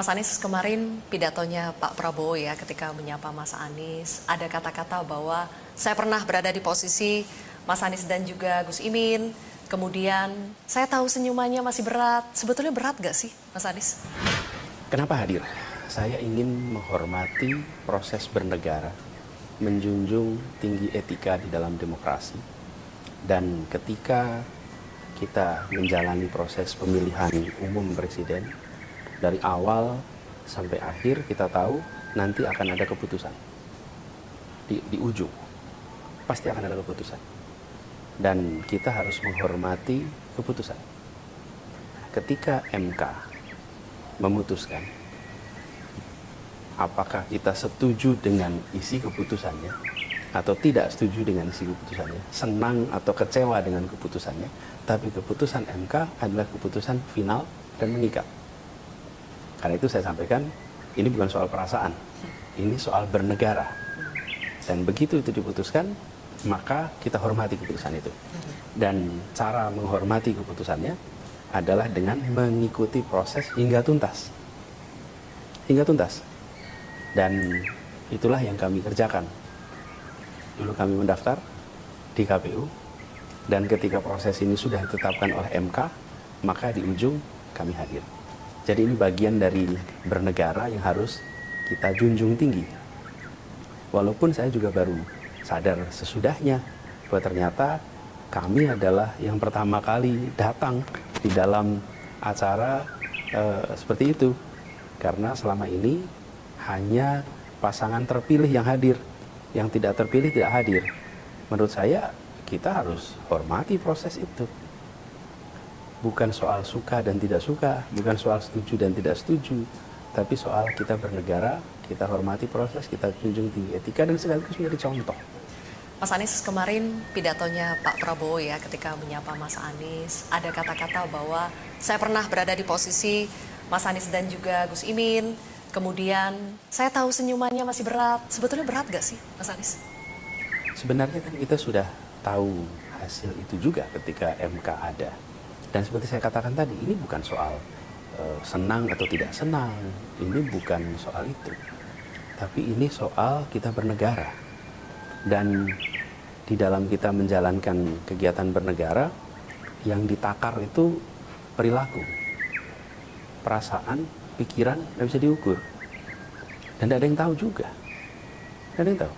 Mas Anies kemarin pidatonya Pak Prabowo ya ketika menyapa Mas Anies ada kata-kata bahwa saya pernah berada di posisi Mas Anies dan juga Gus Imin. Kemudian saya tahu senyumannya masih berat. Sebetulnya berat gak sih Mas Anies? Kenapa hadir? Saya ingin menghormati proses bernegara, menjunjung tinggi etika di dalam demokrasi. Dan ketika kita menjalani proses pemilihan umum presiden, dari awal sampai akhir kita tahu nanti akan ada keputusan. Di ujung, pasti akan ada keputusan. Dan kita harus menghormati keputusan. Ketika MK memutuskan apakah kita setuju dengan isi keputusannya atau tidak setuju dengan isi keputusannya, senang atau kecewa dengan keputusannya, tapi keputusan MK adalah keputusan final dan mengikat. Karena itu saya sampaikan, ini bukan soal perasaan, ini soal bernegara. Dan begitu itu diputuskan, maka kita hormati keputusan itu. Dan cara menghormati keputusannya adalah dengan mengikuti proses hingga tuntas. Hingga tuntas. Dan itulah yang kami kerjakan. Dulu kami mendaftar di KPU, dan ketika proses ini sudah ditetapkan oleh MK, maka di ujung kami hadir. Jadi ini bagian dari bernegara yang harus kita junjung tinggi. Walaupun saya juga baru sadar sesudahnya bahwa ternyata kami adalah yang pertama kali datang di dalam acara seperti itu. Karena selama ini hanya pasangan terpilih yang hadir, yang tidak terpilih tidak hadir. Menurut saya kita harus hormati proses itu. Bukan soal suka dan tidak suka, bukan soal setuju dan tidak setuju, tapi soal kita bernegara, kita hormati proses, kita junjung tinggi etika dan sekaligus menjadi contoh. Mas Anies kemarin pidatonya Pak Prabowo ya ketika menyapa Mas Anies ada kata-kata bahwa saya pernah berada di posisi Mas Anies dan juga Gus Imin. Kemudian saya tahu senyumannya masih berat. Sebetulnya berat gak sih Mas Anies? Sebenarnya kan kita sudah tahu hasil itu juga ketika MK ada. Dan seperti saya katakan tadi, ini bukan soal senang atau tidak senang. Ini bukan soal itu. Tapi ini soal kita bernegara. Dan di dalam kita menjalankan kegiatan bernegara, yang ditakar itu perilaku, perasaan, pikiran, tidak bisa diukur. Dan tidak ada yang tahu juga. Tidak ada yang tahu.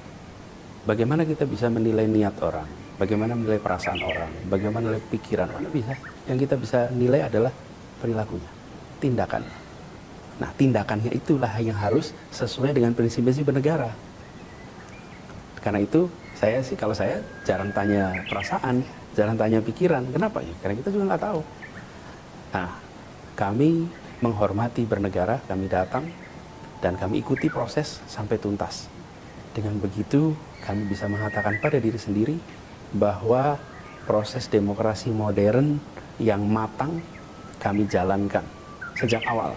Bagaimana kita bisa menilai niat orang, bagaimana menilai perasaan orang, bagaimana menilai pikiran orang, bisa. Yang kita bisa nilai adalah perilakunya, tindakan. Nah, tindakannya itulah yang harus sesuai dengan prinsip-prinsip bernegara. Karena itu, kalau saya jarang tanya perasaan, jarang tanya pikiran. Kenapa ya? Karena kita juga nggak tahu. Nah, kami menghormati bernegara, kami datang, dan kami ikuti proses sampai tuntas. Dengan begitu, kami bisa mengatakan pada diri sendiri bahwa proses demokrasi modern yang matang kami jalankan sejak awal.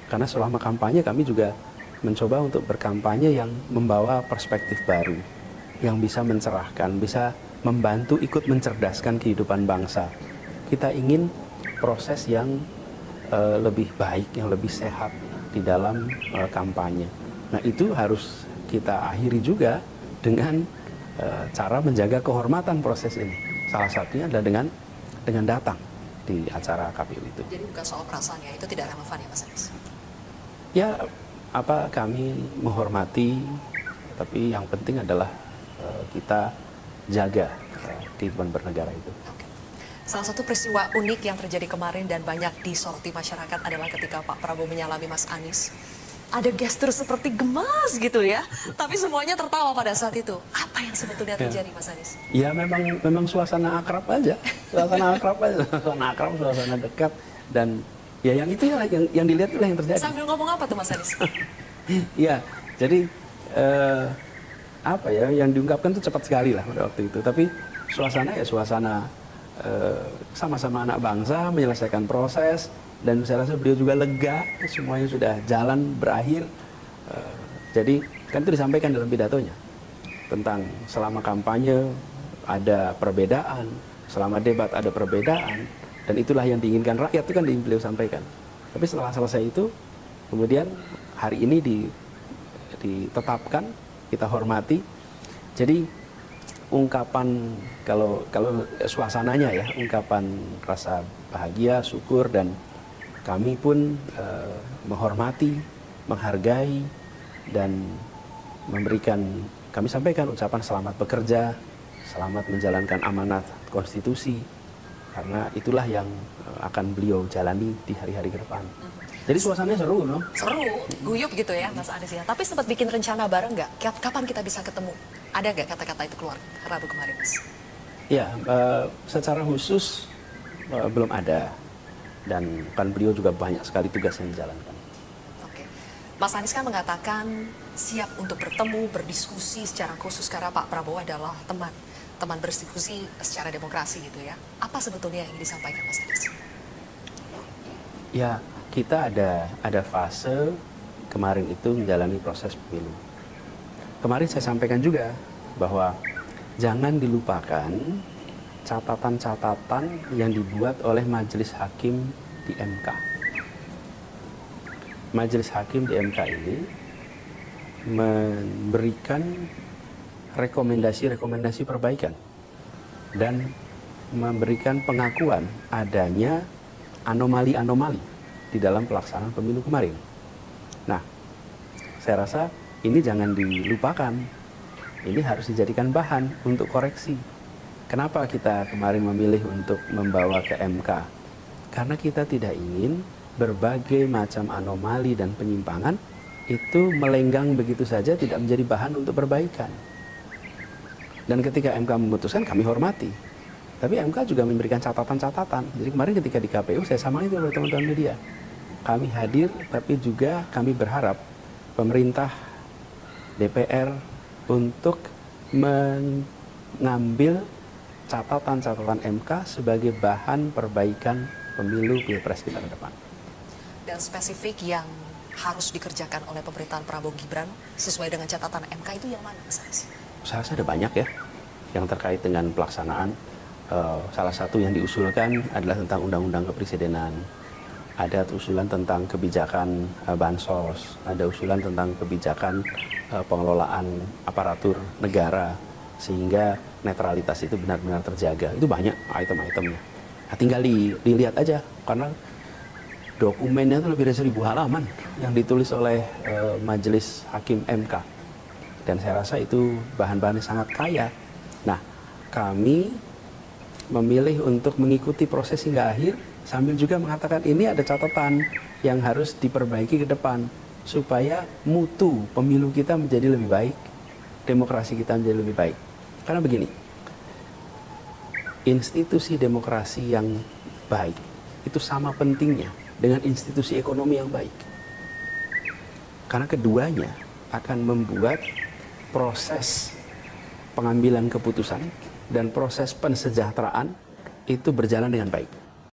Karena selama kampanye kami juga mencoba untuk berkampanye yang membawa perspektif baru, yang bisa mencerahkan, bisa membantu ikut mencerdaskan kehidupan bangsa. Kita ingin proses yang lebih baik, yang lebih sehat di dalam kampanye. Nah, itu harus kita akhiri juga dengan cara menjaga kehormatan proses ini. Salah satunya adalah dengan datang di acara KPU itu. Jadi bukan soal perasaan ya, itu tidak relevan ya Mas Anies? Ya, kami menghormati, tapi yang penting adalah kita jaga kehidupan bernegara itu. Oke. Salah satu peristiwa unik yang terjadi kemarin dan banyak disoroti masyarakat adalah ketika Pak Prabowo menyalami Mas Anies. Ada gestur seperti gemas gitu ya, tapi semuanya tertawa pada saat itu. Apa yang sebetulnya terjadi Mas Anies? Ya memang suasana akrab aja, suasana akrab, suasana dekat, dan ya yang itu yang dilihat itulah yang terjadi. Sambil ngomong apa tuh Mas Anies? Ya, jadi yang diungkapkan itu cepat sekali lah pada waktu itu. Tapi suasana ya suasana sama-sama anak bangsa menyelesaikan proses. Dan saya rasa beliau juga lega, semuanya sudah jalan berakhir. Jadi kan itu disampaikan dalam pidatonya tentang selama kampanye ada perbedaan, selama debat ada perbedaan, dan itulah yang diinginkan rakyat, itu kan beliau sampaikan. Tapi setelah selesai itu, kemudian hari ini ditetapkan, kita hormati. Jadi ungkapan kalau suasananya ya, ungkapan rasa bahagia, syukur, dan kami pun menghormati, menghargai, dan memberikan, kami sampaikan ucapan selamat bekerja, selamat menjalankan amanat konstitusi, karena itulah yang akan beliau jalani di hari-hari ke depan. Jadi suasananya seru, no? Seru, guyup gitu ya Mas Anies ya. Tapi sempat bikin rencana bareng nggak? Kapan kita bisa ketemu? Ada nggak kata-kata itu keluar Rabu kemarin, Mas? Ya, secara khusus belum ada. Dan kan beliau juga banyak sekali tugas yang dijalankan. Oke. Mas Anies kan mengatakan siap untuk bertemu, berdiskusi secara khusus karena Pak Prabowo adalah teman berdiskusi secara demokrasi gitu ya. Apa sebetulnya yang ingin disampaikan Mas Anies? Ya, kita ada fase kemarin itu menjalani proses pemilu. Kemarin saya sampaikan juga bahwa jangan dilupakan catatan-catatan yang dibuat oleh Majelis Hakim di MK. Majelis Hakim di MK ini memberikan rekomendasi-rekomendasi perbaikan dan memberikan pengakuan adanya anomali-anomali di dalam pelaksanaan pemilu kemarin. Nah, saya rasa ini jangan dilupakan. Ini harus dijadikan bahan untuk koreksi. Kenapa kita kemarin memilih untuk membawa ke MK? Karena kita tidak ingin berbagai macam anomali dan penyimpangan itu melenggang begitu saja, tidak menjadi bahan untuk perbaikan. Dan ketika MK memutuskan, kami hormati. Tapi MK juga memberikan catatan-catatan. Jadi kemarin ketika di KPU, saya samain itu oleh teman-teman media. Kami hadir, tapi juga kami berharap pemerintah, DPR untuk mengambil catatan-catatan MK sebagai bahan perbaikan pemilu Pilpres kita ke depan. Dan spesifik yang harus dikerjakan oleh pemerintahan Prabowo Gibran sesuai dengan catatan MK itu yang mana, Mas Anies? Saya rasa ada banyak ya yang terkait dengan pelaksanaan. Salah satu yang diusulkan adalah tentang undang-undang kepresidenan. Ada usulan tentang kebijakan bansos, ada usulan tentang kebijakan pengelolaan aparatur negara sehingga netralitas itu benar-benar terjaga. Itu banyak item-itemnya. Nah, tinggal dilihat aja karena dokumennya itu lebih dari 1000 halaman yang ditulis oleh Majelis Hakim MK. Dan saya rasa itu bahan-bahannya sangat kaya. Nah, kami memilih untuk mengikuti proses hingga akhir sambil juga mengatakan ini ada catatan yang harus diperbaiki ke depan supaya mutu pemilu kita menjadi lebih baik, demokrasi kita menjadi lebih baik. Karena begini, institusi demokrasi yang baik itu sama pentingnya dengan institusi ekonomi yang baik. Karena keduanya akan membuat proses pengambilan keputusan dan proses pensejahteraan itu berjalan dengan baik.